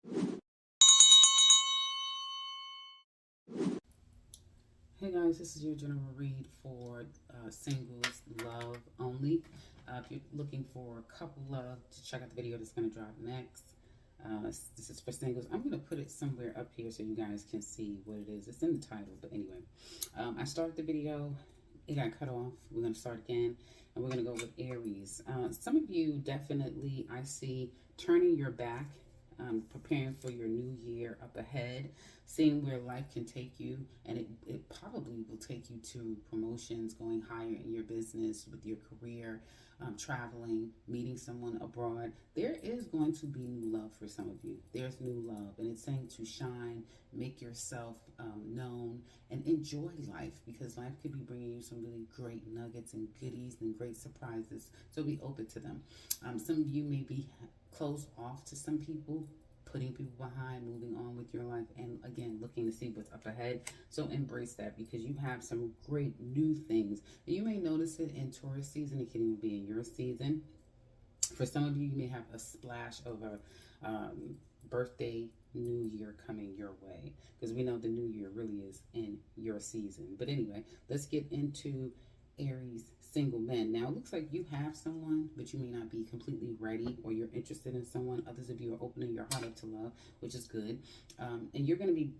Hey guys, this is your general read for singles love only. If you're looking for couple love, to check out the video that's going to drop next. This is for singles. I'm going to put it somewhere up here so you guys can see what it is. It's in the title, but anyway. I started the video. It got cut off. We're going to start again, and we're going to go with Aries. Some of you definitely, I see, turning your back, preparing for your new year up ahead, seeing where life can take you, and it probably will take you to promotions, going higher in your business, with your career, traveling, meeting someone abroad. There is going to be new love for some of you. There's new love, and it's saying to shine, make yourself known, and enjoy life, because life could be bringing you some really great nuggets and goodies and great surprises, so be open to them. Some of you may be closed off to some people, putting people behind, moving on with your life, and again, looking to see what's up ahead. So embrace that, because you have some great new things. And you may notice it in Taurus season. It can even be in your season. For some of you, you may have a splash of a birthday, new year coming your way, because we know the new year really is in your season. But anyway, let's get into Aries single men. Now, it looks like you have someone, but you may not be completely ready, or you're interested in someone. Others of you are opening your heart up to love, which is good. And you're going to be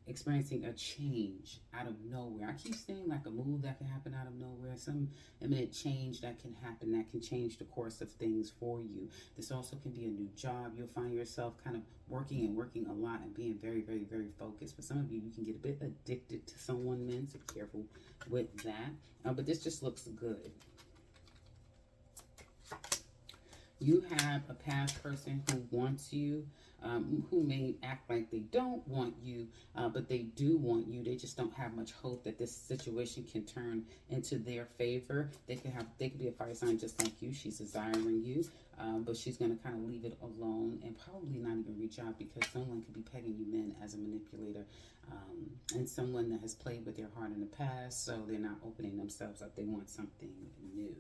experiencing a change out of nowhere. I keep saying like a move that can happen out of nowhere, some imminent change that can happen, that can change the course of things for you. This also can be a new job. You'll find yourself kind of working a lot and being very, very, very focused. For some of you, you can get a bit addicted to someone, men, so be careful with that. But this just looks good. You have a past person who wants you, who may act like they don't want you, but they do want you. They just don't have much hope that this situation can turn into their favor. They could be a fire sign just like you. She's desiring you, but she's going to kind of leave it alone and probably not even reach out, because someone could be pegging you in as a manipulator, and someone that has played with your heart in the past, so they're not opening themselves up. They want something new.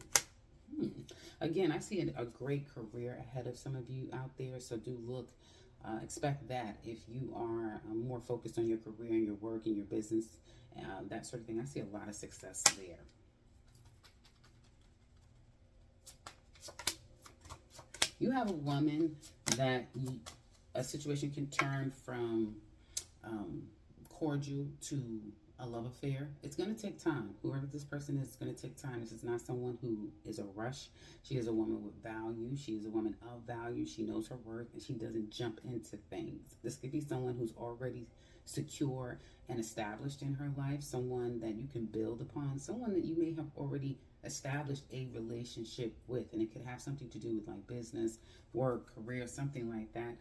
Again, I see a great career ahead of some of you out there, so do look, expect that. If you are more focused on your career and your work and your business, that sort of thing, I see a lot of success there. You have a woman that a situation can turn from cordial to a love affair. It's going to take time. Whoever this person is going to take time. This is not someone who is a rush. She is a woman with value. She is a woman of value. She knows her worth, and she doesn't jump into things. This could be someone who's already secure and established in her life, someone that you can build upon, someone that you may have already established a relationship with, and it could have something to do with like business, work, career, something like that.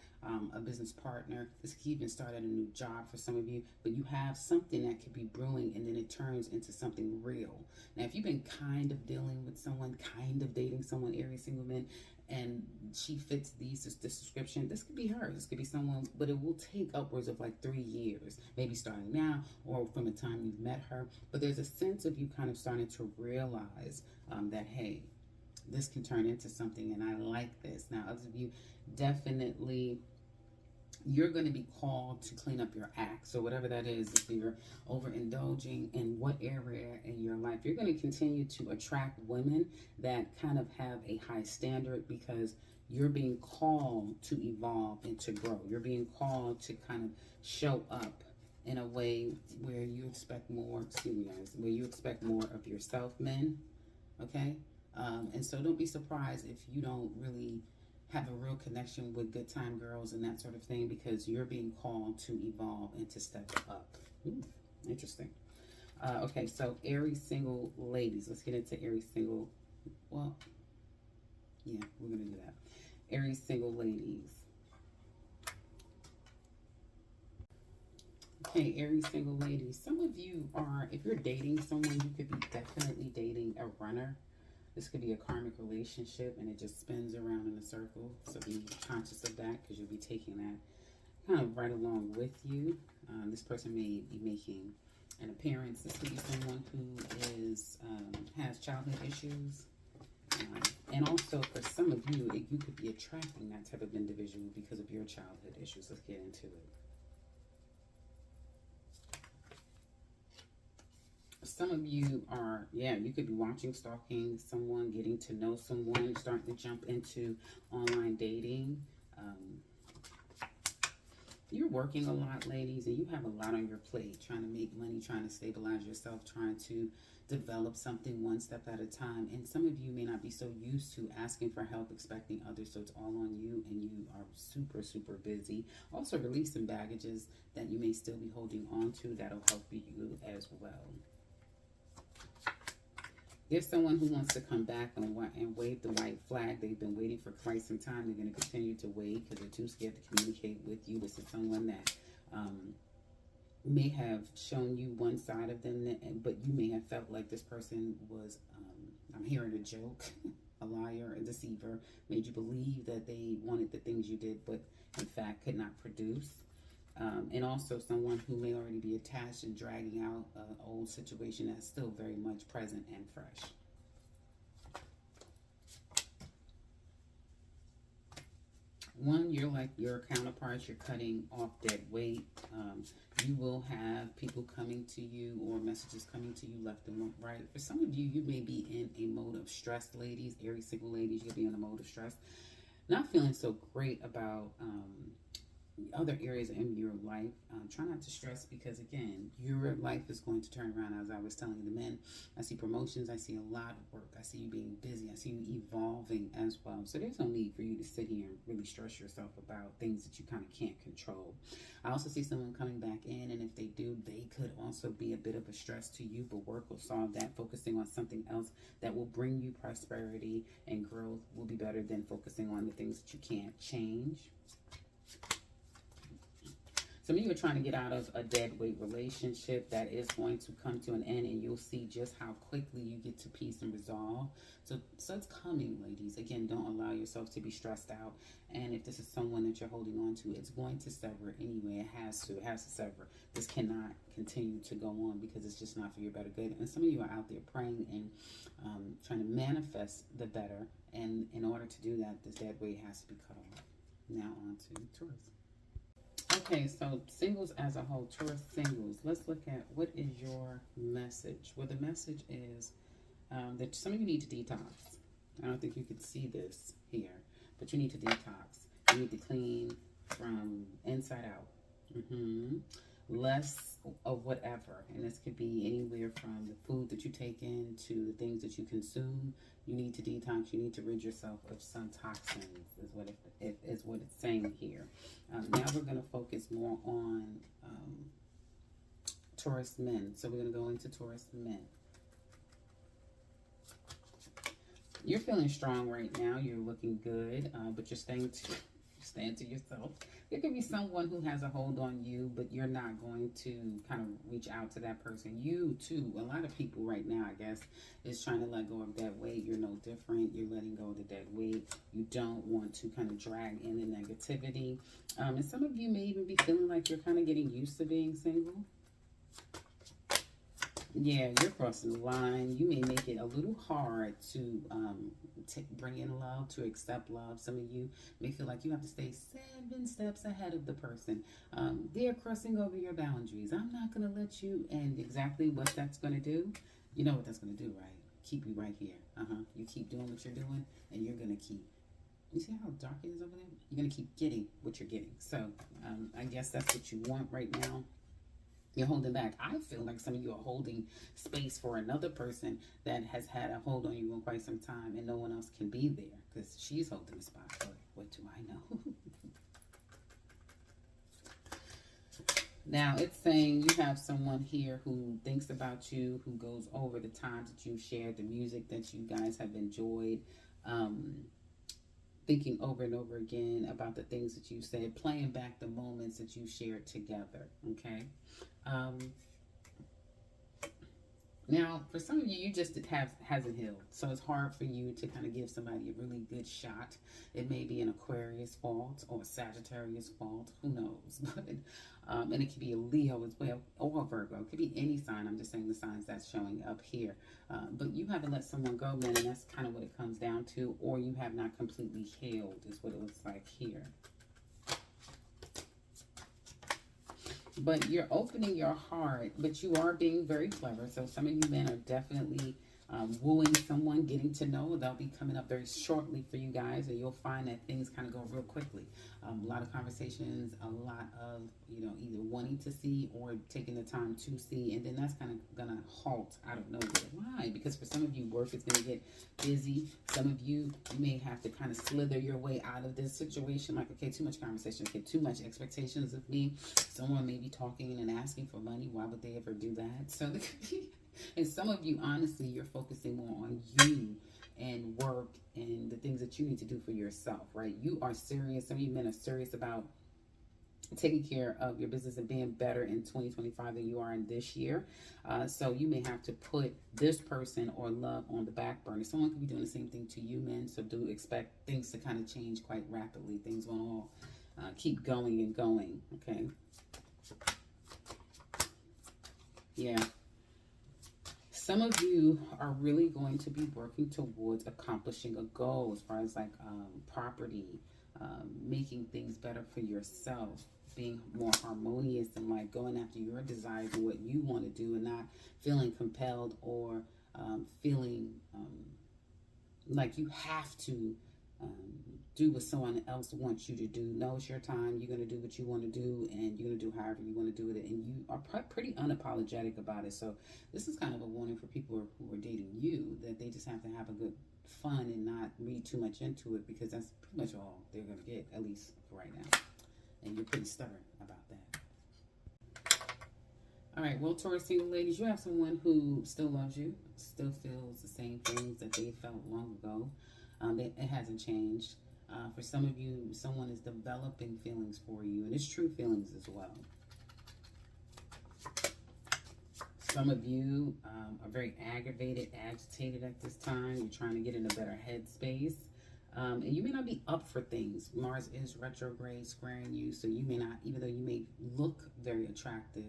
A business partner. This could even start at a new job for some of you, but you have something that could be brewing, and then it turns into something real. Now, if you've been kind of dealing with someone, kind of dating someone, Aries single men, and she fits this description, this could be her. This could be someone, but it will take upwards of like 3 years, maybe starting now or from the time you've met her. But there's a sense of you kind of starting to realize that, hey, this can turn into something, and I like this. Now, others of you, definitely, you're going to be called to clean up your act. So whatever that is, if you're overindulging in what area in your life, you're going to continue to attract women that kind of have a high standard, because you're being called to evolve and to grow. You're being called to kind of show up in a way where you expect more, excuse me guys, where you expect more of yourself, men, okay? And so don't be surprised if you don't really have a real connection with good time girls and that sort of thing, because you're being called to evolve and to step up. Ooh, interesting. Okay, so Aries single ladies. Let's get into Aries single. Well, yeah, we're going to do that. Aries single ladies. Okay, Aries single ladies. Some of you are, if you're dating someone, you could be definitely dating a runner. This could be a karmic relationship, and it just spins around in a circle. So be conscious of that, because you'll be taking that kind of right along with you. This person may be making an appearance. This could be someone who is has childhood issues. And also, for some of you, you could be attracting that type of individual because of your childhood issues. Let's get into it. Some of you are, yeah, you could be watching, stalking someone, getting to know someone, starting to jump into online dating. You're working a lot, ladies, and you have a lot on your plate, trying to make money, trying to stabilize yourself, trying to develop something one step at a time. And some of you may not be so used to asking for help, expecting others, so it's all on you, and you are super, super busy. Also releasing baggages that you may still be holding on to that'll help you as well. There's someone who wants to come back and wave the white flag. They've been waiting for quite some time. They're going to continue to wait because they're too scared to communicate with you. This is someone that may have shown you one side of them, but you may have felt like this person was, I'm hearing a joke, a liar, a deceiver, made you believe that they wanted the things you did, but in fact could not produce. And also someone who may already be attached and dragging out an old situation that's still very much present and fresh. One, you're like your counterparts, you're cutting off dead weight. You will have people coming to you or messages coming to you left and right. For some of you, you may be in a mode of stress, ladies, Aries single ladies, you'll be in a mode of stress. Not feeling so great about other areas in your life. Try not to stress because, again, your life is going to turn around. As I was telling the men, I see promotions, I see a lot of work, I see you being busy, I see you evolving as well. So there's no need for you to sit here and really stress yourself about things that you kind of can't control. I also see someone coming back in, and if they do, they could also be a bit of a stress to you, but work will solve that. Focusing on something else that will bring you prosperity and growth will be better than focusing on the things that you can't change. Some of you are trying to get out of a dead weight relationship that is going to come to an end, and you'll see just how quickly you get to peace and resolve. So it's coming, ladies. Again, don't allow yourself to be stressed out. And if this is someone that you're holding on to, it's going to sever anyway. It has to sever. This cannot continue to go on because it's just not for your better good. And some of you are out there praying and trying to manifest the better. And in order to do that, this dead weight has to be cut off. Now on to Taurus. Okay, so singles as a whole, Taurus singles, let's look at what is your message. Well, the message is that some of you need to detox. I don't think you can see this here, but you need to detox. You need to clean from inside out. Less of whatever, and this could be anywhere from the food that you take in to the things that you consume. You need to detox. You need to rid yourself of some toxins, is what it's saying here. Now we're going to focus more on Taurus men. So we're going to go into Taurus men. You're feeling strong right now. You're looking good, but you're staying to yourself. There could be someone who has a hold on you, but you're not going to kind of reach out to that person. You too, a lot of people right now, I guess, is trying to let go of that weight. You're no different. You're letting go of the dead weight. You don't want to kind of drag in the negativity. And some of you may even be feeling like you're kind of getting used to being single. Yeah, you're crossing the line. You may make it a little hard to bring in love, to accept love. Some of you may feel like you have to stay 7 steps ahead of the person. They're crossing over your boundaries. I'm not going to let you. And exactly what that's going to do, you know what that's going to do, right? Keep you right here. You keep doing what you're doing, and you're going to keep. You see how dark it is over there? You're going to keep getting what you're getting. So I guess that's what you want right now. You're holding back. I feel like some of you are holding space for another person that has had a hold on you for quite some time, and no one else can be there because she's holding the spot. But what do I know? Now, it's saying you have someone here who thinks about you, who goes over the times that you've shared, the music that you guys have enjoyed, thinking over and over again about the things that you said, playing back the moments that you shared together, okay? Now, for some of you, you just hasn't healed. So it's hard for you to kind of give somebody a really good shot. It may be an Aquarius fault or a Sagittarius fault. Who knows? But and it could be a Leo as well, or a Virgo. It could be any sign. I'm just saying the signs that's showing up here. But you haven't let someone go, man, and that's kind of what it comes down to. Or you have not completely healed is what it looks like here. But you're opening your heart, but you are being very clever. So some of you men are definitely wooing someone, getting to know. They'll be coming up very shortly for you guys, and you'll find that things kind of go real quickly. A lot of conversations, a lot of, you know, either wanting to see or taking the time to see, and then that's kind of going to halt out of nowhere. Why? Because for some of you, work is going to get busy. Some of you, you may have to kind of slither your way out of this situation. Like, okay, too much conversation. Okay, too much expectations of me. Someone may be talking and asking for money. Why would they ever do that? So there could be, and some of you, honestly, you're focusing more on you and work and the things that you need to do for yourself, right? You are serious. Some of you men are serious about taking care of your business and being better in 2025 than you are in this year. So you may have to put this person or love on the back burner. Someone could be doing the same thing to you, men. So do expect things to kind of change quite rapidly. Things won't all keep going and going, okay? Yeah. Some of you are really going to be working towards accomplishing a goal as far as like property, making things better for yourself, being more harmonious and like going after your desires and what you want to do and not feeling compelled or feeling like you have to do what someone else wants you to do. No, it's your time. You're going to do what you want to do, and you're going to do however you want to do it, and you are pretty unapologetic about it. So this is kind of a warning for people who are dating you, that they just have to have a good fun and not read too much into it, because that's pretty much all they're going to get, at least for right now. And you're pretty stubborn about that. All right, well, Taurus single ladies, you have someone who still loves you, still feels the same things that they felt long ago. It hasn't changed. For some of you, someone is developing feelings for you, and it's true feelings as well. Some of you are very aggravated, agitated at this time. You're trying to get in a better headspace. And you may not be up for things. Mars is retrograde, squaring you, so you may not, even though you may look very attractive,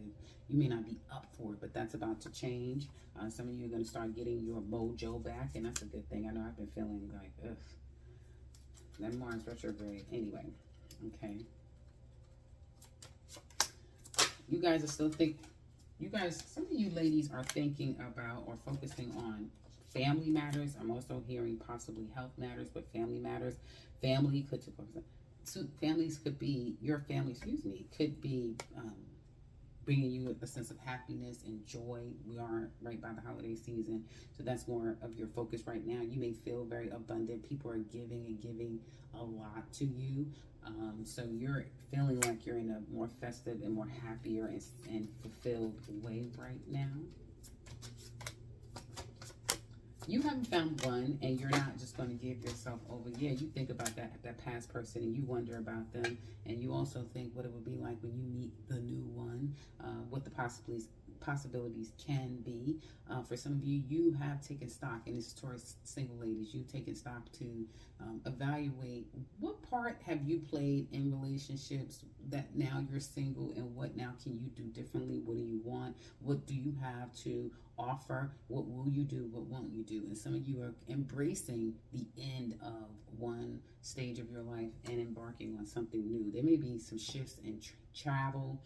you may not be up for it, but that's about to change. Some of you are going to start getting your mojo back, and that's a good thing. I know I've been feeling like, ugh, that Mars retrograde. Anyway, okay. You guys are still some of you ladies are thinking about or focusing on family matters. I'm also hearing possibly health matters, but family matters. Families could be, your family, excuse me, could be bringing you a sense of happiness and joy. We are right by the holiday season, so that's more of your focus right now. You may feel very abundant. People are giving and giving a lot to you. So you're feeling like you're in a more festive and more happier and fulfilled way right now. You haven't found one, and you're not just going to give yourself over. Yeah, you think about that past person, and you wonder about them, and you also think what it would be like when you meet the new one, what the possibilities can be. For some of you, you have taken stock, and this is Taurus single ladies, you've taken stock to evaluate what part have you played in relationships that now you're single, and what now can you do differently? What do you want? What do you have to offer? What will you do? What won't you do? And some of you are embracing the end of one stage of your life and embarking on something new. There may be some shifts in travel,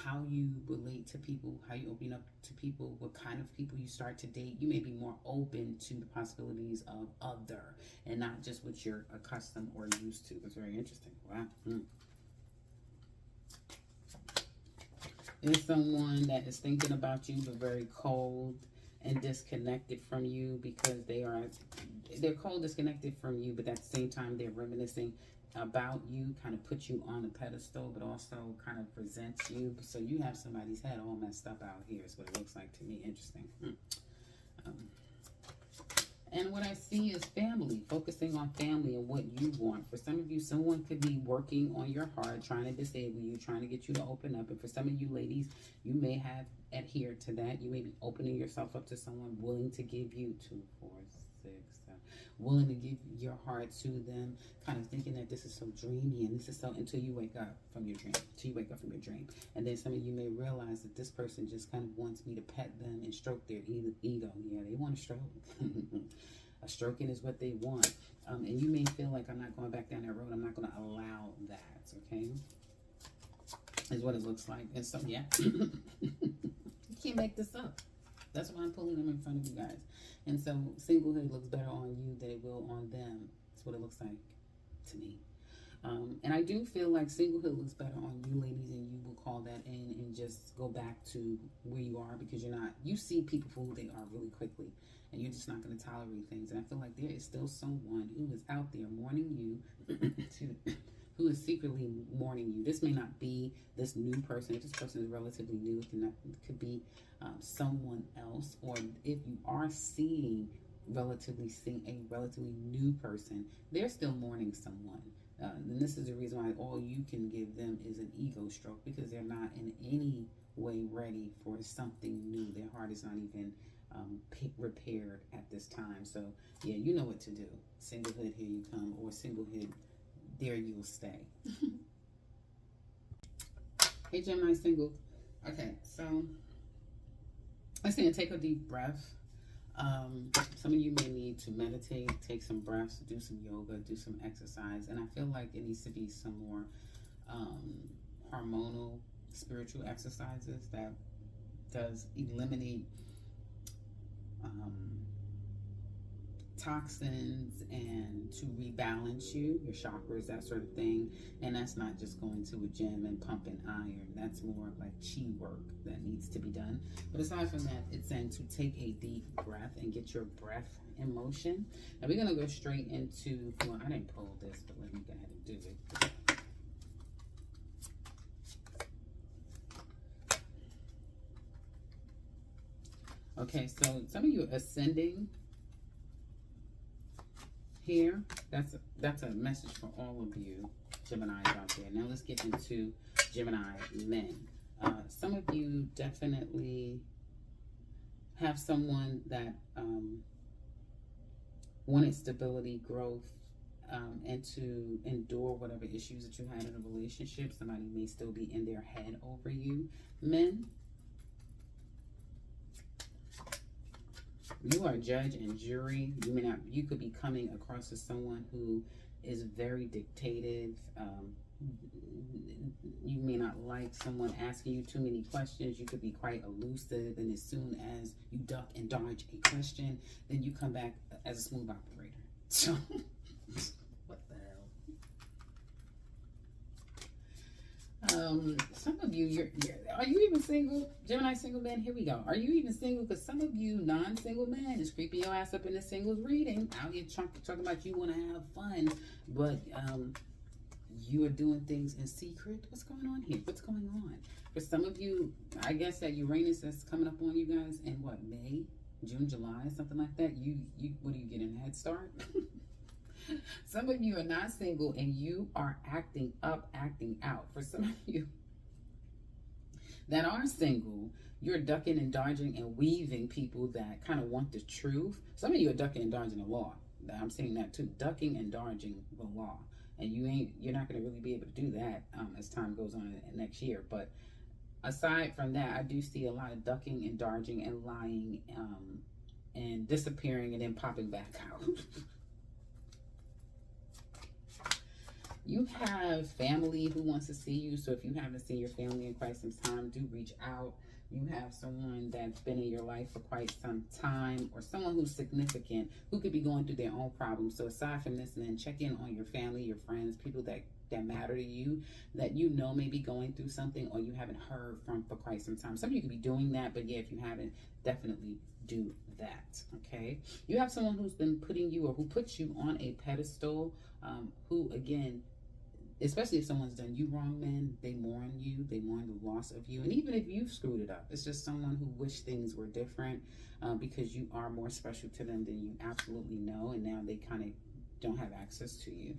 how you relate to people, how you open up to people, what kind of people you start to date. You may be more open to the possibilities of other and not just what you're accustomed or used to. It's very interesting. Wow. There's someone that is thinking about you but very cold and disconnected from you, because they're cold, disconnected from you, but at the same time they're reminiscing about you, kind of put you on a pedestal, but also kind of resents you. So you have somebody's head all messed up out here is what it looks like to me. Interesting. And what I see is family, focusing on family and what you want. For some of you, someone could be working on your heart, trying to disable you, trying to get you to open up. And for some of you ladies, you may have adhered to that. You may be opening yourself up to someone willing to give you 2, 4, 6, 7, willing to give your heart to them, kind of thinking that this is so dreamy and this is so, until you wake up from your dream, And then some of you may realize that this person just kind of wants me to pet them and stroke their ego. Yeah, they want a stroke. A stroking is what they want. And you may feel like, I'm not going back down that road. I'm not going to allow that, okay? Is what it looks like. And so, yeah. You can't make this up. That's why I'm pulling them in front of you guys. And so singlehood looks better on you than it will on them. That's what it looks like to me. And I do feel like singlehood looks better on you ladies, and you will call that in and just go back to where you are, because you see people for who they are really quickly, and you're just not going to tolerate things. And I feel like there is still someone who is out there mourning you, who is secretly mourning you. This may not be this new person. If this person is relatively new, it could be someone else. Or if you are seeing a relatively new person, they're still mourning someone. And this is the reason why all you can give them is an ego stroke, because they're not in any way ready for something new. Their heart is not even repaired at this time. So yeah, you know what to do. Singlehood, here you come, or singlehood, there you'll stay. Hey Gemini single. Okay, so let's see, take a deep breath. Some of you may need to meditate, take some breaths, do some yoga, do some exercise. And I feel like it needs to be some more hormonal spiritual exercises that does eliminate toxins and to rebalance you, your chakras, that sort of thing. And that's not just going to a gym and pumping iron. That's more like chi work that needs to be done. But aside from that, it's saying to take a deep breath and get your breath in motion. Now we're going to go straight into, well, I didn't pull this, but let me go ahead and do it. Okay, so some of you are ascending here. That's a message for all of you Geminis out there. Now let's get into Gemini men. Some of you definitely have someone that wanted stability, growth, and to endure whatever issues that you had in a relationship. Somebody may still be in their head over you. Men, you are judge and jury. You could be coming across as someone who is very dictative. You may not like someone asking you too many questions. You could be quite elusive, and as soon as you duck and dodge a question, then you come back as a smooth operator. So, what the hell? Some of you, are you even single? Gemini single men, here we go. Are you even single? Because some of you non-single men is creeping your ass up in the singles reading. Out here talking about you want to have fun, but you are doing things in secret. What's going on here? What's going on? For some of you, I guess that Uranus is coming up on you guys in what, May, June, July, something like that. What do you get, in a head start? Some of you are not single and you are acting up, acting out. For some of you that are single, you're ducking and dodging and weaving people that kind of want the truth. Some of you are ducking and dodging the law. I'm seeing that too, ducking and dodging the law. And you're not going to really be able to do that as time goes on next year. But aside from that, I do see a lot of ducking and dodging and lying and disappearing and then popping back out. You have family who wants to see you. So if you haven't seen your family in quite some time, do reach out. You have someone that's been in your life for quite some time, or someone who's significant who could be going through their own problems. So aside from this, then check in on your family, your friends, people that matter to you, that you know may be going through something or you haven't heard from for quite some time. Some of you could be doing that, but yeah, if you haven't, definitely do that, okay? You have someone who's been putting you, or who puts you on a pedestal, who, again, especially if someone's done you wrong, man, they mourn you, they mourn the loss of you. And even if you've screwed it up, it's just someone who wished things were different, because you are more special to them than you absolutely know, and now they kind of don't have access to you.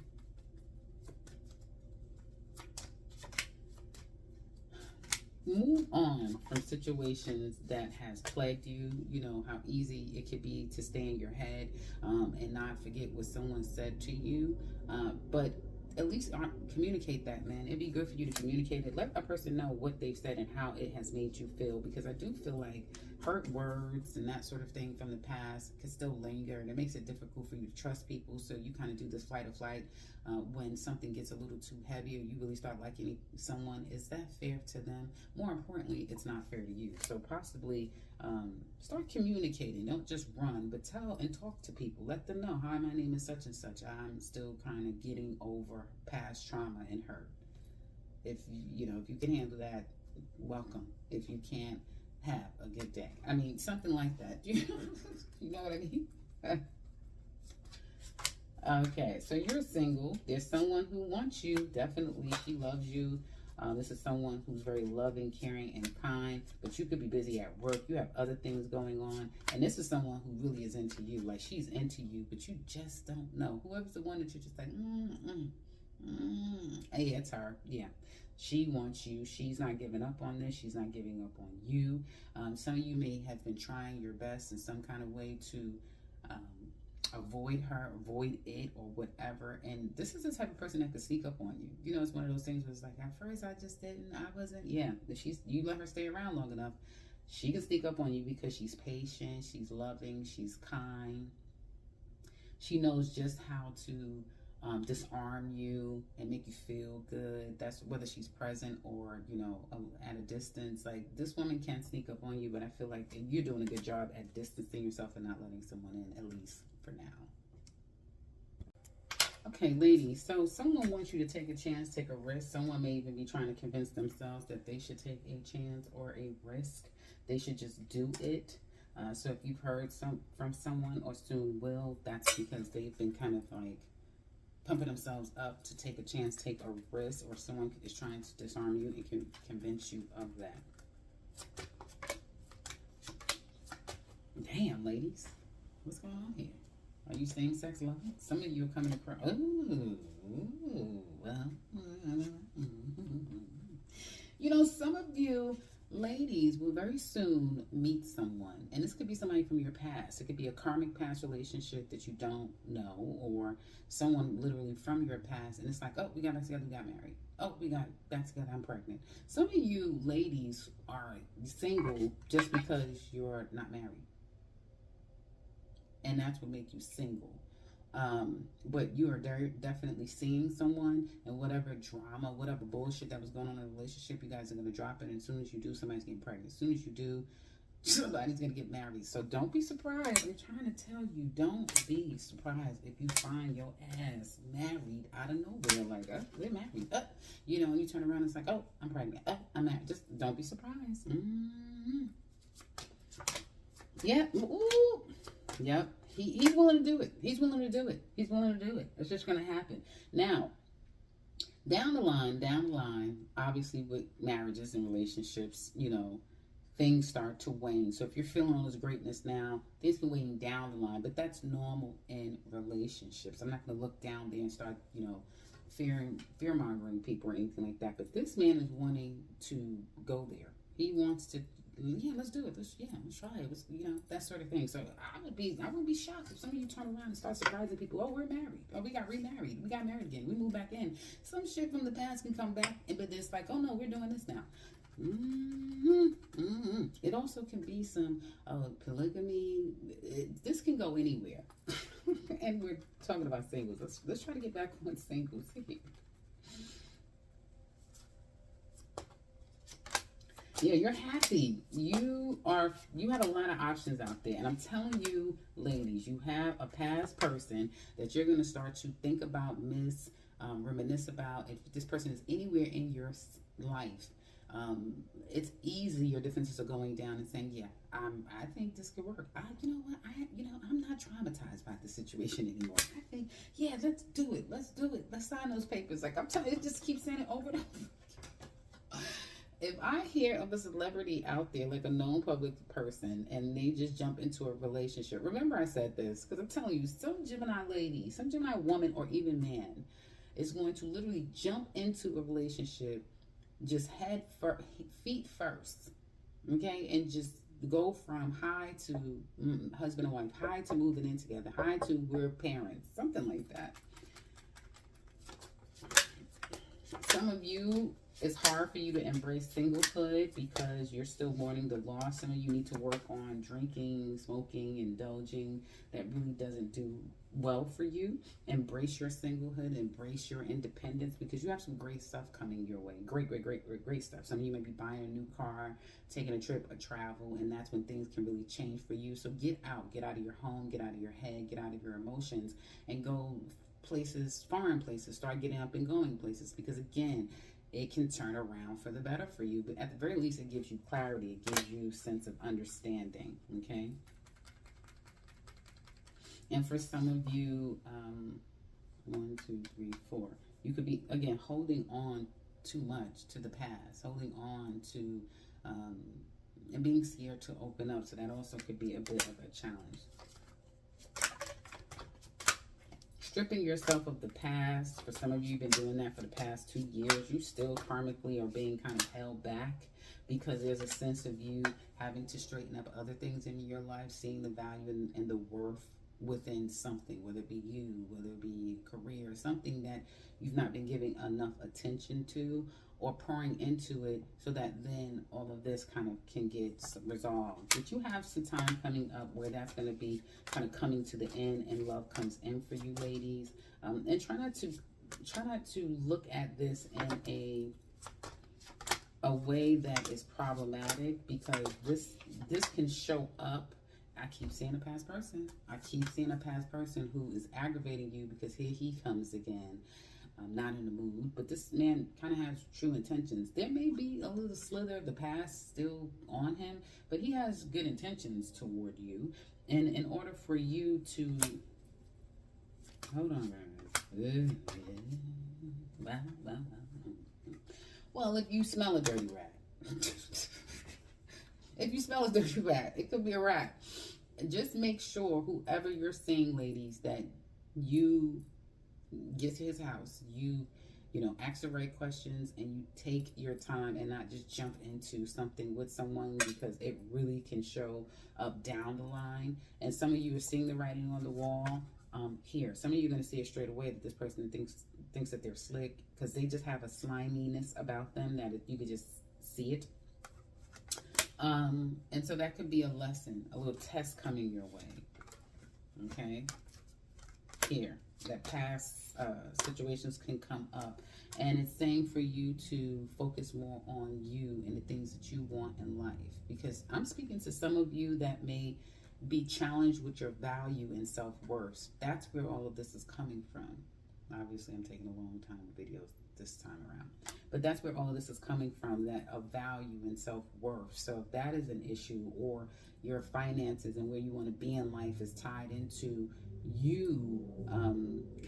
Move on from situations that has plagued you. You know how easy it could be to stay in your head, and not forget what someone said to you, but at least communicate that, man. It'd be good for you to communicate it. Let a person know what they've said and how it has made you feel, because I do feel like hurt words and that sort of thing from the past can still linger, and it makes it difficult for you to trust people. So you kind of do this fight or flight when something gets a little too heavy, or you really start liking someone. Is that fair to them? More importantly, it's not fair to you. So possibly start communicating. Don't just run, but tell and talk to people. Let them know, hi, my name is such and such. I'm still kind of getting over past trauma and hurt. If you know, if you can handle that, welcome. If you can't, have a good day. I mean, something like that. You know what I mean? Okay, so you're single. There's someone who wants you. Definitely, she loves you. This is someone who's very loving, caring, and kind, but you could be busy at work. You have other things going on, and this is someone who really is into you. Like, she's into you, but you just don't know. Whoever's the one that you're just like, hey, it's her. Yeah. She wants you. She's not giving up on this. She's not giving up on you. Some of you may have been trying your best in some kind of way to avoid her, avoid it, or whatever. And this is the type of person that could sneak up on you. You know, it's one of those things where it's like, at first I just didn't, I wasn't. Yeah, if you let her stay around long enough, she can sneak up on you because she's patient, she's loving, she's kind. She knows just how to disarm you and make you feel good. That's whether she's present or, you know, at a distance. Like, this woman can sneak up on you, but I feel like you're doing a good job at distancing yourself and not letting someone in, at least for now. Okay, ladies, so someone wants you to take a chance, take a risk. Someone may even be trying to convince themselves that they should take a chance or a risk. They should just do it. So if you've heard from someone or soon will, that's because they've been kind of like pumping themselves up to take a chance, take a risk, or someone is trying to disarm you and can convince you of that. Damn, ladies. What's going on here? Are you same-sex loving? Some of you are coming across. Ooh, well. You know, some of you ladies will very soon meet someone, and this could be somebody from your past. It could be a karmic past relationship that you don't know, or someone literally from your past, and it's like, oh, we got back together, we got married. Oh, we got back together, I'm pregnant. Some of you ladies are single just because you're not married, and that's what makes you single. But you are definitely seeing someone, and whatever drama, whatever bullshit that was going on in the relationship, you guys are going to drop it. And as soon as you do, somebody's getting pregnant. As soon as you do, somebody's going to get married. So don't be surprised. I'm trying to tell you, don't be surprised if you find your ass married out of nowhere. Like, oh, we're married. You know, and you turn around and it's like, oh, I'm pregnant. Oh, I'm married. Just don't be surprised. Yeah. Ooh. Yep. He's willing to do it. He's willing to do it. He's willing to do it. It's just going to happen. Now, down the line, obviously with marriages and relationships, you know, things start to wane. So if you're feeling all this greatness now, things can wane down the line. But that's normal in relationships. I'm not going to look down there and start, you know, fear-mongering people or anything like that. But this man is wanting to go there. He wants to, yeah, let's do it. Let's try it. You know, that sort of thing. So I wouldn't be shocked if some of you turn around and start surprising people. Oh, we're married. Oh, we got remarried. We got married again. We moved back in. Some shit from the past can come back, but it's like, oh no, we're doing this now. It also can be some polygamy. This can go anywhere. And we're talking about singles. Let's try to get back on singles here. Yeah, you're happy. You have a lot of options out there. And I'm telling you, ladies, you have a past person that you're going to start to think about, reminisce about. If this person is anywhere in your life, It's easy. Your defenses are going down and saying, "Yeah, I think this could work. You know what? I'm not traumatized by the situation anymore. I think, yeah, let's do it. Let's do it. Let's sign those papers." Like I'm telling you, it just keeps saying it over and over. If I hear of a celebrity out there, like a known public person, and they just jump into a relationship, remember I said this, because I'm telling you, some Gemini lady, some Gemini woman, or even man is going to literally jump into a relationship just feet first, okay, and just go from high to husband and wife, high to moving in together, high to we're parents, something like that. Some of you, it's hard for you to embrace singlehood because you're still mourning the loss. Some of you need to work on drinking, smoking, indulging. That really doesn't do well for you. Embrace your singlehood, embrace your independence, because you have some great stuff coming your way. Great stuff. Some of you may be buying a new car, taking a trip, a travel, and that's when things can really change for you. So get out of your home, get out of your head, get out of your emotions, and go places, foreign places. Start getting up and going places, because again, it can turn around for the better for you. But at the very least, it gives you clarity. It gives you a sense of understanding, okay? And for some of you, 1, 2, 3, 4, you could be, again, holding on too much to the past, holding on to, and being scared to open up. So that also could be a bit of a challenge. Stripping yourself of the past. For some of you, you've been doing that for the past 2 years. You still karmically are being kind of held back because there's a sense of you having to straighten up other things in your life, seeing the value and the worth within something, whether it be you, whether it be career, something that you've not been giving enough attention to or pouring into it, so that then all of this kind of can get resolved. But you have some time coming up where that's going to be kind of coming to the end and love comes in for you, ladies. And try not to look at this in a way that is problematic, because this can show up. I keep seeing a past person. I keep seeing a past person who is aggravating you, because here he comes again. I'm not in the mood, but this man kind of has true intentions. There may be a little slither of the past still on him, but he has good intentions toward you. And in order for you to, hold on, guys. Well, if you smell a dirty rat, if you smell a dirty rat, it could be a rat. Just make sure, whoever you're seeing, ladies, that you get to his house, you know, ask the right questions, and you take your time and not just jump into something with someone, because it really can show up down the line. And some of you are seeing the writing on the wall here. Some of you are going to see it straight away, that this person thinks that they're slick, because they just have a sliminess about them that you could just see it. And so that could be a lesson, a little test coming your way. Okay, here, that past situations can come up, and it's saying for you to focus more on you and the things that you want in life, because I'm speaking to some of you that may be challenged with your value and self-worth. That's where all of this is coming from. Obviously, I'm taking a long time with videos this time around, but that's where all of this is coming from, that of value and self-worth. So if that is an issue, or your finances and where you want to be in life is tied into you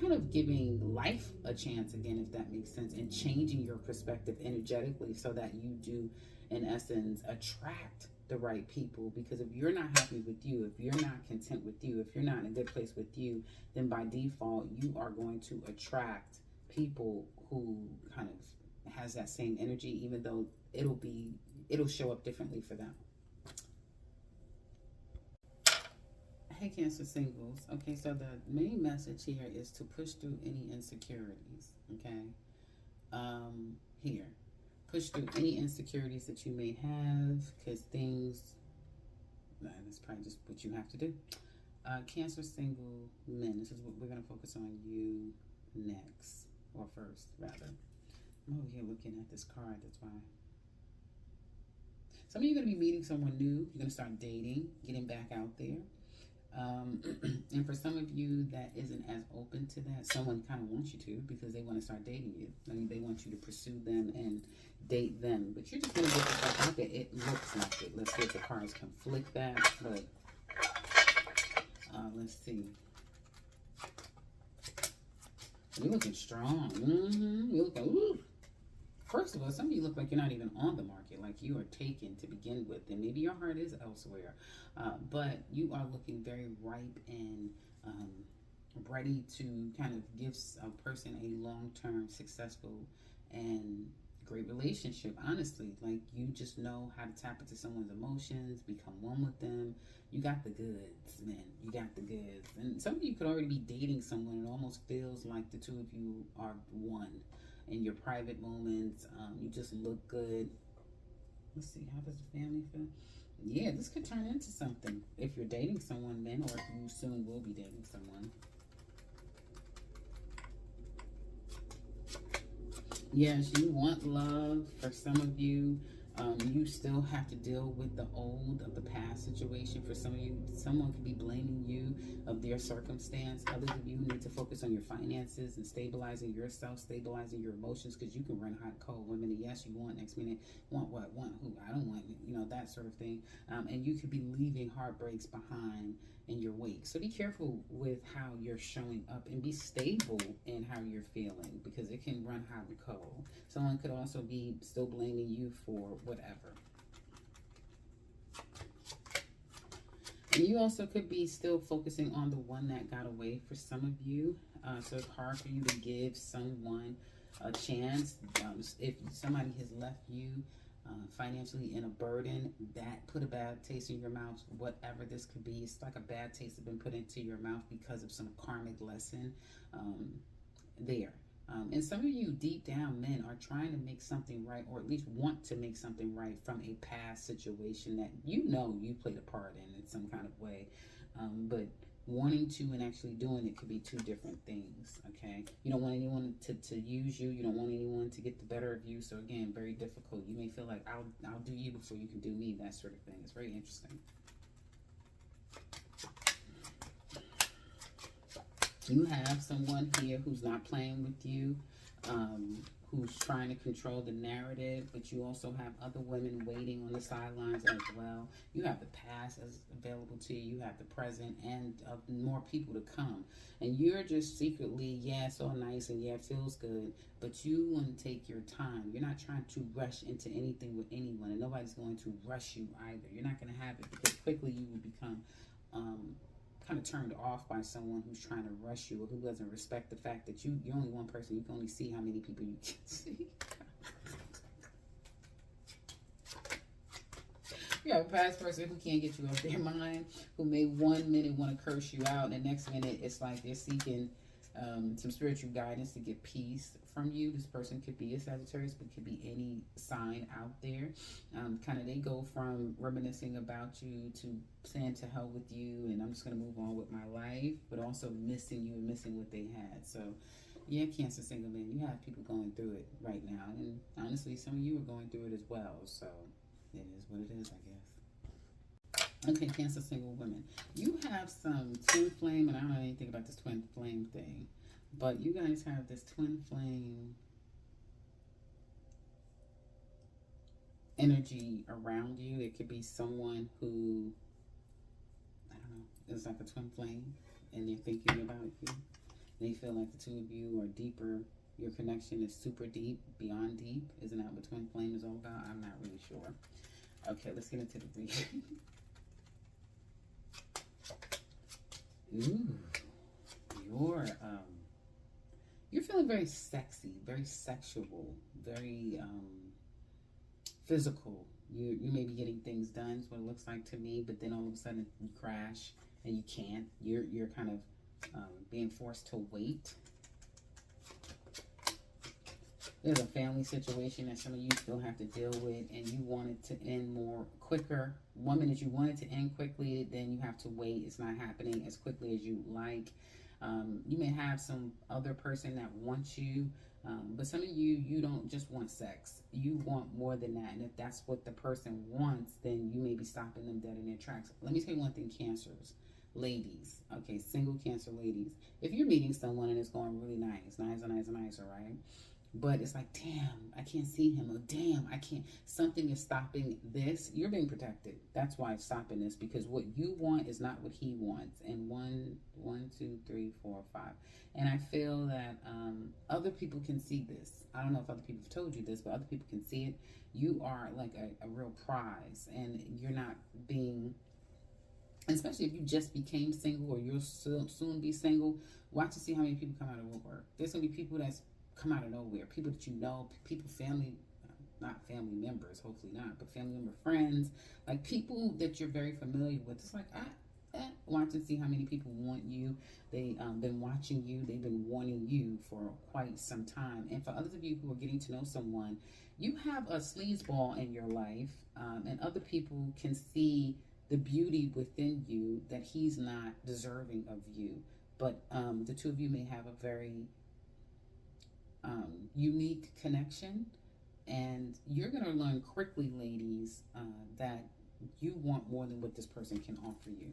kind of giving life a chance again, if that makes sense, and changing your perspective energetically, so that you do, in essence, attract the right people. Because if you're not happy with you, if you're not content with you, if you're not in a good place with you, then by default you are going to attract people who kind of has that same energy, even though it'll show up differently for them. Hey, Cancer singles. Okay, so the main message here is to push through any insecurities. Okay, here, push through any insecurities that you may have, because that's probably just what you have to do. Cancer single men, this is what we're going to focus on you next, or first, rather. I'm over here looking at this card, that's why. Some of you are going to be meeting someone new. You're going to start dating, getting back out there. And for some of you that isn't as open to that, someone kind of wants you to because they want to start dating you. I mean, they want you to pursue them and date them. But you're just going to get the stuff out there. It looks like it. Let's see if the cards conflict that. But let's see. You're looking strong. You're looking, ooh. First of all, some of you look like you're not even on the market, like you are taken to begin with, and maybe your heart is elsewhere, but you are looking very ripe and ready to kind of give a person a long-term, successful, and great relationship. Honestly, like you just know how to tap into someone's emotions, become one with them. You got the goods, man. You got the goods. And some of you could already be dating someone. It almost feels like the two of you are one. In your private moments, you just look good. Let's see, how does the family feel? Yeah, this could turn into something if you're dating someone then, or if you soon will be dating someone. Yes, you want love. For some of you, you still have to deal with the old of the past situation. For some of you, someone could be blaming you of their circumstance. Others of you need to focus on your finances and stabilizing yourself, stabilizing your emotions, because you can run hot and cold. 1 minute, yes, you want. Next minute, want what? Want who? I don't want, that sort of thing. And you could be leaving heartbreaks behind in your wake. So be careful with how you're showing up and be stable in how you're feeling, because it can run hot and cold. Someone could also be still blaming you for whatever. And you also could be still focusing on the one that got away for some of you. So it's hard for you to give someone a chance. If somebody has left you financially in a burden, that put a bad taste in your mouth. Whatever this could be, it's like a bad taste has been put into your mouth because of some karmic lesson there. And some of you deep down men are trying to make something right, or at least want to make something right from a past situation that you played a part in some kind of way. But wanting to and actually doing it could be two different things, okay? You don't want anyone to use you. You don't want anyone to get the better of you. So again, very difficult. You may feel like I'll do you before you can do me, that sort of thing. It's very interesting. You have someone here who's not playing with you, who's trying to control the narrative, but you also have other women waiting on the sidelines as well. You have the past as available to you. You have the present and more people to come. And you're just secretly, yeah, it's all nice and yeah, it feels good, but you want to take your time. You're not trying to rush into anything with anyone, and nobody's going to rush you either. You're not going to have it, because quickly you will become kind of turned off by someone who's trying to rush you, or who doesn't respect the fact that you're only one person. You can only see how many people you can see. You have a past person who can't get you off their mind, who may 1 minute want to curse you out, and the next minute it's like they're seeking some spiritual guidance to get peace from you. This person could be a Sagittarius, but could be any sign out there. Kind of they go from reminiscing about you to saying to hell with you, and I'm just going to move on with my life, but also missing you and missing what they had. So yeah, Cancer single man, you have people going through it right now, and honestly some of you are going through it as well. So it is what it is, I guess. Okay, Cancer single women. You have some twin flame, and I don't know anything about this twin flame thing, but you guys have this twin flame energy around you. It could be someone who, I don't know, is like a twin flame, and they're thinking about you. They feel like the two of you are deeper. Your connection is super deep, beyond deep. Isn't that what twin flame is all about? I'm not really sure. Okay, let's get into the reading. Ooh, you're feeling very sexy, very sexual, very physical. You may be getting things done, is what it looks like to me, but then all of a sudden you crash and you can't. You're kind of being forced to wait. There's a family situation that some of you still have to deal with, and you want it to end more quicker. 1 minute you want it to end quickly, then you have to wait. It's not happening as quickly as you like. You may have some other person that wants you, but some of you don't just want sex. You want more than that, and if that's what the person wants, then you may be stopping them dead in their tracks. Let me tell you one thing, Cancers. ladies, okay, single Cancer ladies, if you're meeting someone and it's going really nice, all right, but it's like, damn, I can't see him, or damn, I can't, something is stopping this, you're being protected. That's why it's stopping this, because what you want is not what he wants. And one, two, three, four, five. And I feel that other people can see this. I don't know if other people have told you this, but other people can see it. You are like a real prize, and you're not being, especially if you just became single or you'll soon be single. Watch and see how many people come out of woodwork. There's going to be people that's come out of nowhere. People that you know, people, family, not family members, hopefully not, but family member, friends, like people that you're very familiar with. It's like, watch and see how many people want you. They been watching you. They've been wanting you for quite some time. And for others of you who are getting to know someone, you have a sleazeball in your life, and other people can see the beauty within you that he's not deserving of you. But the two of you may have a very unique connection, and you're going to learn quickly, ladies, that you want more than what this person can offer you.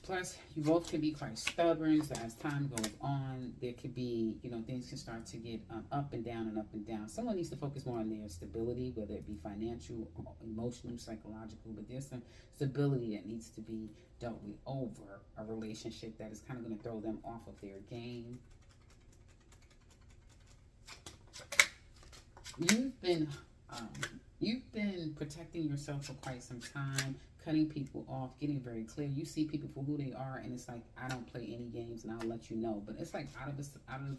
Plus, you both can be quite stubborn, so as time goes on, there could be, you know, things can start to get up and down and up and down. Someone needs to focus more on their stability, whether it be financial, emotional, psychological, but there's some stability that needs to be dealt with over a relationship that is kind of going to throw them off of their game. You've been protecting yourself for quite some time, cutting people off, getting very clear. You see people for who they are, and it's like, I don't play any games, and I'll let you know. But it's like out of the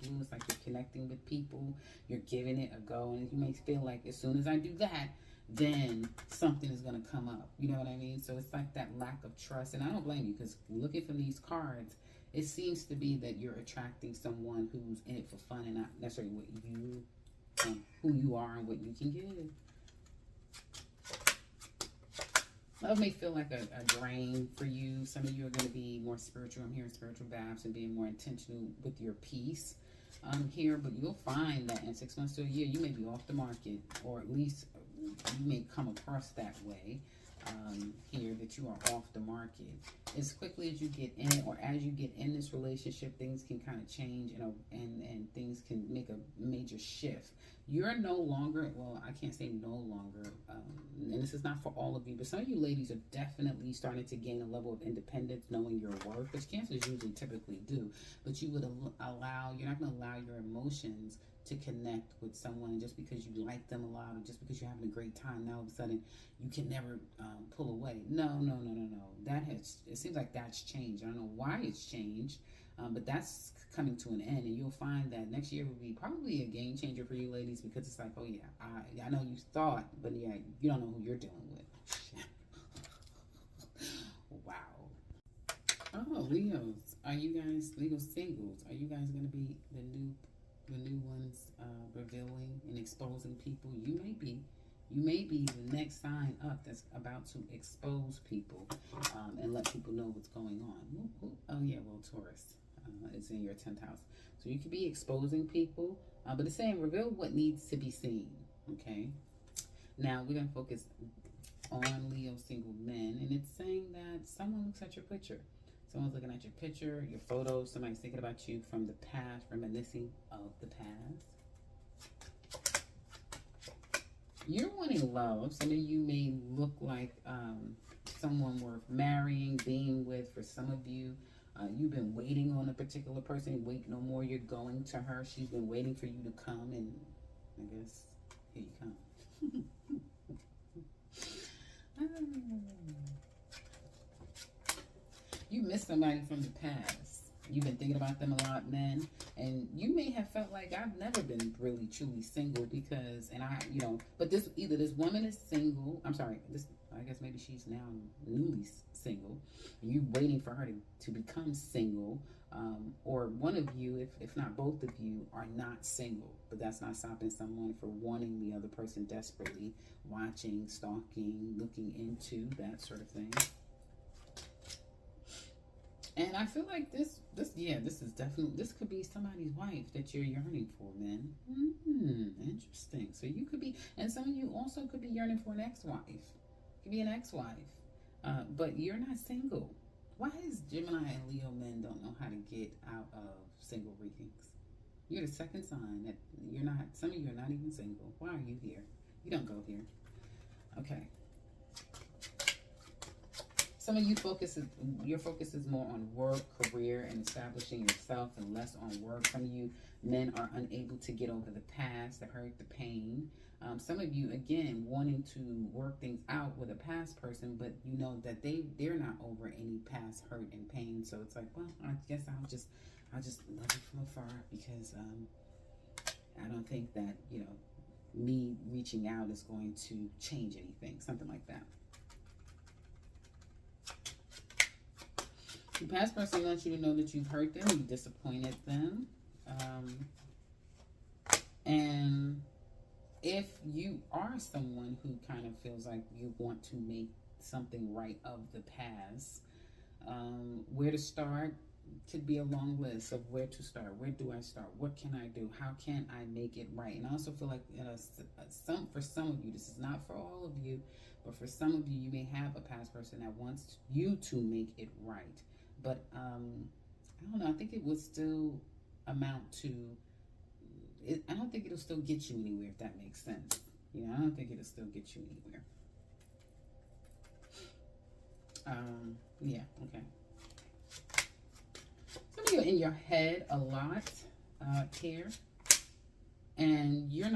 blue, it's like you're connecting with people, you're giving it a go, and you may feel like as soon as I do that, then something is going to come up. You know what I mean? So it's like that lack of trust, and I don't blame you, because looking from these cards, it seems to be that you're attracting someone who's in it for fun and not necessarily what you, who you are and what you can give. Love may feel like a drain for you. Some of you are going to be more spiritual. I'm hearing spiritual baths and being more intentional with your peace here. But you'll find that in 6 months to a year, you may be off the market, or at least you may come across that way here, that you are off the market. As quickly as you get in, or as you get in this relationship, things can kind of change, and things can make a major shift. You're no longer, well, I can't say no longer, and this is not for all of you, but some of you ladies are definitely starting to gain a level of independence, knowing your worth, which Cancers usually typically do. But you would allow, you're not going to allow your emotions to connect with someone just because you like them a lot, or just because you're having a great time. Now all of a sudden you can never pull away. No. That has, it seems like that's changed. I don't know why it's changed, but that's coming to an end, and you'll find that next year will be probably a game changer for you ladies, because it's like, oh yeah, I know you thought, but yeah, you don't know who you're dealing with. Wow. Oh, Leos, are you guys, Leo singles, are you guys going to be the new ones revealing and exposing people? You may be the next sign up that's about to expose people and let people know what's going on. Oh yeah, well, Taurus, it's in your 10th house, so you could be exposing people, but it's saying reveal what needs to be seen. Okay, now we're going to focus on Leo single men, and it's saying that someone looks at your picture. Someone's looking at your picture, your photos. Somebody's thinking about you from the past, reminiscing of the past. You're wanting love. Some of you may look like someone worth marrying, being with. For some of you, you've been waiting on a particular person. Wait no more. You're going to her. She's been waiting for you to come, and I guess here you come. You miss somebody from the past. You've been thinking about them a lot, men, and you may have felt like, I've never been really truly single, because, and but this, either this woman is single, I'm sorry, this, I guess maybe she's now newly single, and you're waiting for her to become single, or one of you, if not both of you, are not single, but that's not stopping someone for wanting the other person desperately, watching, stalking, looking into, that sort of thing. And I feel like this is definitely, this could be somebody's wife that you're yearning for, man. Interesting. So you could be, and some of you also could be yearning for an ex-wife. Could be an ex-wife. But you're not single. Why is Gemini and Leo men don't know how to get out of single readings? You're the second sign that you're not, some of you are not even single. Why are you here? You don't go here. Okay. Some of you your focus is more on work, career, and establishing yourself and less on work. Some of you men are unable to get over the past, the hurt, the pain. Some of you, again, wanting to work things out with a past person, but you know that they're not over any past hurt and pain. So it's like, well, I guess I'll just love you from afar, because I don't think that, you know, me reaching out is going to change anything. Something like that. The past person wants you to know that you've hurt them, you disappointed them. And if you are someone who kind of feels like you want to make something right of the past, where to start could be a long list of where to start. Where do I start? What can I do? How can I make it right? And I also feel like for some of you, this is not for all of you, but for some of you, you may have a past person that wants you to make it right. But I don't know. I think it would still amount to. I don't think it'll still get you anywhere, if that makes sense. You know, I don't think it'll still get you anywhere. Yeah. Okay. Some of you are in your head a lot here, and you're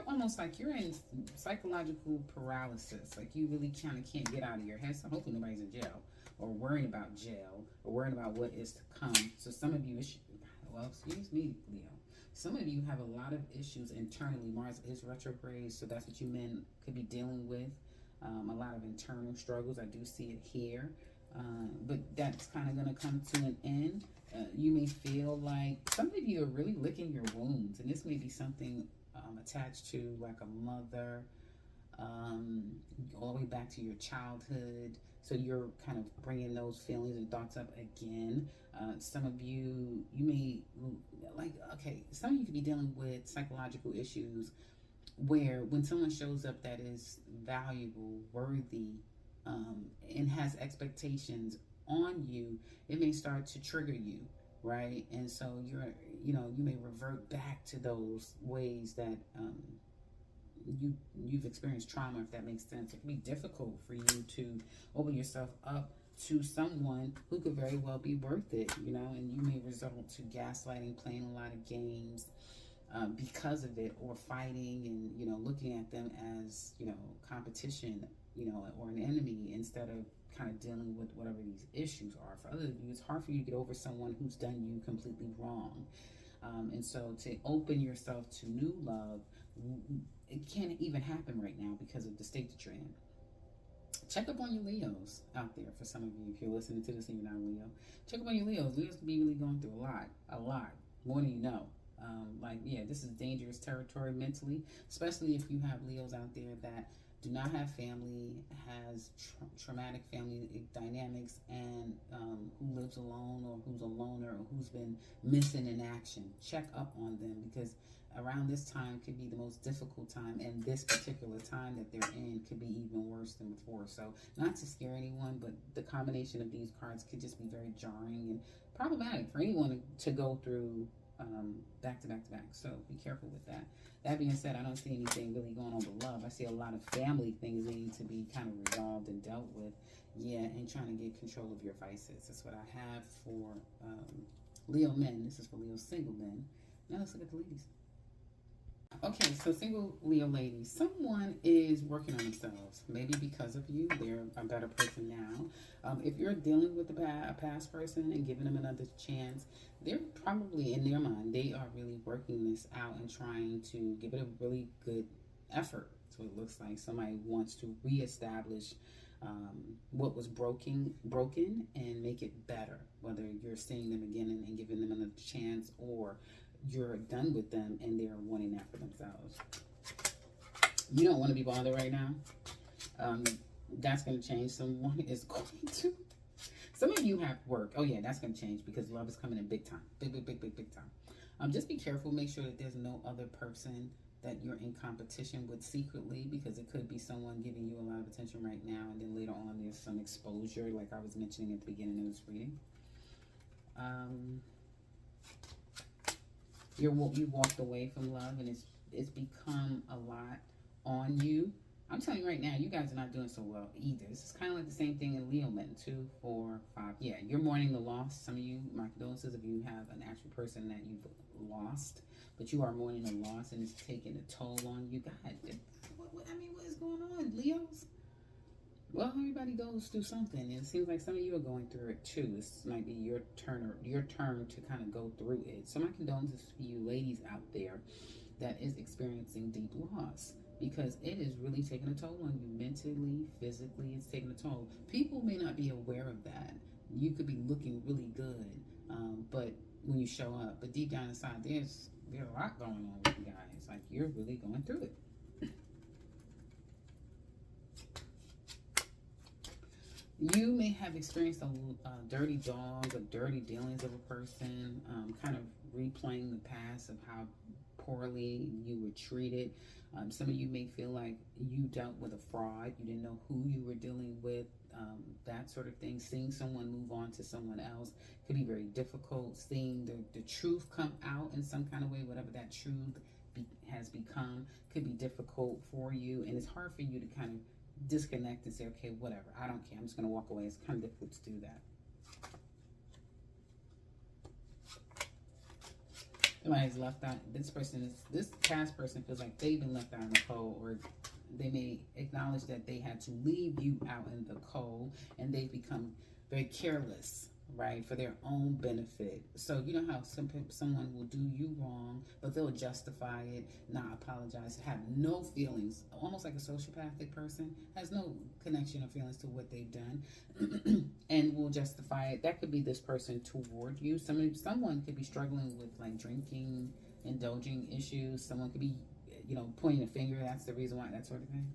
almost like you're in psychological paralysis. Like you really kind of can't get out of your head. So hopefully nobody's in jail or worrying about jail or worrying about what is to come. So some of you, well, excuse me, Leo. Some of you have a lot of issues internally. Mars is retrograde, so that's what you men could be dealing with. A lot of internal struggles. I do see it here. But that's kind of going to come to an end. You may feel like some of you are really licking your wounds, and this may be something attached to like a mother, all the way back to your childhood. So you're kind of bringing those feelings and thoughts up again. Some of you may, like, okay, some of you could be dealing with psychological issues where when someone shows up that is valuable, worthy, and has expectations on you, it may start to trigger you, right? And so you may revert back to those ways that you've experienced trauma, if that makes sense. It can be difficult for you to open yourself up to someone who could very well be worth it, you know, and you may resort to gaslighting, playing a lot of games because of it, or fighting and, you know, looking at them as, you know, competition, you know, or an enemy, instead of kind of dealing with whatever these issues are. For others of you, it's hard for you to get over someone who's done you completely wrong. And so to open yourself to new love, it can't even happen right now because of the state that you're in. Check up on your Leos out there. For some of you, if you're listening to this and you're not a Leo, check up on your Leos. Leos can be really going through a lot, more than you know. Like, yeah, this is dangerous territory mentally, especially if you have Leos out there that do not have family, has traumatic family dynamics, and who lives alone, or who's a loner, or who's been missing in action. Check up on them, because around this time could be the most difficult time, and this particular time that they're in could be even worse than before. So not to scare anyone, but the combination of these cards could just be very jarring and problematic for anyone to go through back to back to back. So be careful with that. That being said, I don't see anything really going on with love. I see a lot of family things needing to be kind of resolved and dealt with. Yeah, and trying to get control of your vices. That's what I have for Leo men. This is for Leo single men. Now let's look at the ladies. Okay, so single Leo ladies, someone is working on themselves. Maybe because of you, they're a better person now. If you're dealing with a past person and giving them another chance, they're probably, in their mind, they are really working this out and trying to give it a really good effort. So it looks like somebody wants to reestablish what was broken and make it better. Whether you're seeing them again and giving them another chance, or you're done with them and they're wanting that for themselves. You don't want to be bothered right now. That's going to change. Someone is going to. Some of you have work. Oh yeah, that's going to change, because love is coming in big time. Big time. Just be careful. Make sure that there's no other person that you're in competition with secretly, because it could be someone giving you a lot of attention right now, and then later on there's some exposure, like I was mentioning at the beginning of this reading. You walked away from love, and it's become a lot on you. I'm telling you right now, you guys are not doing so well either. This is kind of like the same thing in Leo men. 2, 4, 5. Yeah, you're mourning the loss. Some of you, my condolences if you have an actual person that you've lost, but you are mourning the loss, and it's taking a toll on you. God, what is going on, Leos? Well, everybody goes through something, and it seems like some of you are going through it too. This might be your turn to kind of go through it. So my condolences to you ladies out there that is experiencing deep loss, because it is really taking a toll on you mentally, physically. It's taking a toll. People may not be aware of that. You could be looking really good, but when you show up, but deep down inside, there's a lot going on with you guys. Like, you're really going through it. You may have experienced a dirty dog or dirty dealings of a person, kind of replaying the past of how poorly you were treated. Some of you may feel like you dealt with a fraud. You didn't know who you were dealing with, that sort of thing. Seeing someone move on to someone else could be very difficult. Seeing the truth come out in some kind of way, whatever that truth has become, could be difficult for you. And it's hard for you to kind of disconnect and say, okay, whatever, I don't care, I'm just going to walk away. It's kind of difficult to do that. Somebody's left out. This past person feels like they've been left out in the cold, or they may acknowledge that they had to leave you out in the cold, and they've become very careless, right, for their own benefit. So you know how someone will do you wrong, but they'll justify it, not apologize, have no feelings, almost like a sociopathic person, has no connection or feelings to what they've done, and will justify it. That could be this person toward you. Someone could be struggling with like drinking, indulging issues. Someone could be, pointing a finger, that's the reason why, that sort of thing.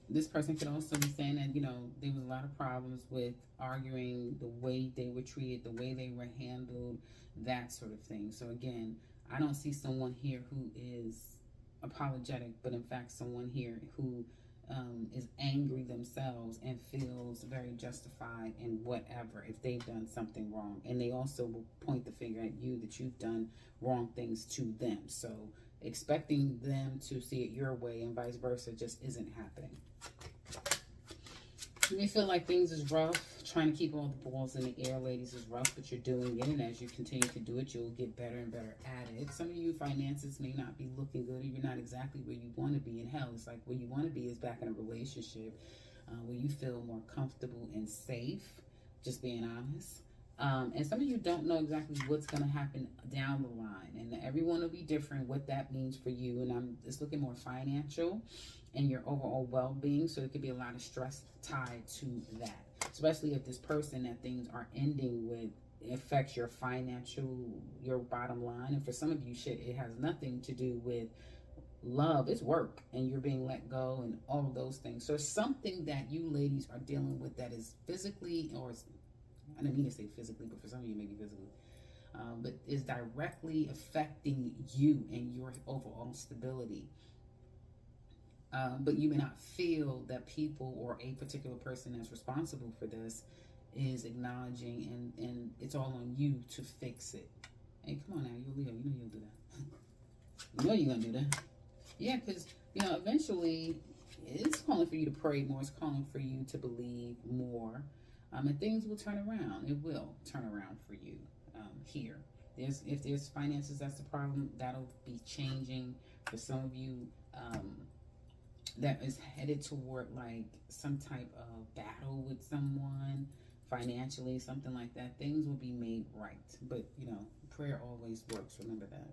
This person could also be saying that, there was a lot of problems with arguing, the way they were treated, the way they were handled, that sort of thing. So again, I don't see someone here who is apologetic, but in fact someone here who is angry themselves and feels very justified in whatever, if they've done something wrong. And they also will point the finger at you that you've done wrong things to them. So expecting them to see it your way and vice versa just isn't happening. You may feel like things is rough. Trying to keep all the balls in the air, ladies, is rough, but you're doing it. And as you continue to do it, you'll get better and better at it. Some of you, finances may not be looking good, or you're not exactly where you want to be. In hell, it's like where you want to be is back in a relationship where you feel more comfortable and safe, just being honest. And some of you don't know exactly what's going to happen down the line. And everyone will be different, what that means for you. And I'm just looking more financial and your overall well-being. So it could be a lot of stress tied to that, especially if this person that things are ending with affects your your bottom line. And for some of you, it has nothing to do with love. It's work, and you're being let go and all of those things. So it's something that you ladies are dealing with that is physically, or I didn't mean to say physically, but for some of you, maybe physically, but is directly affecting you and your overall stability. But you may not feel that people or a particular person that's responsible for this is acknowledging, and it's all on you to fix it. Hey, come on now, you're Leo. You know you'll do that. You know you're going to do that. Yeah, because, eventually it's calling for you to pray more. It's calling for you to believe more. And things will turn around. It will turn around for you here. If there's finances, that's the problem. That'll be changing for some of you. That is headed toward like some type of battle with someone financially, something like that. Things will be made right. But, prayer always works. Remember that.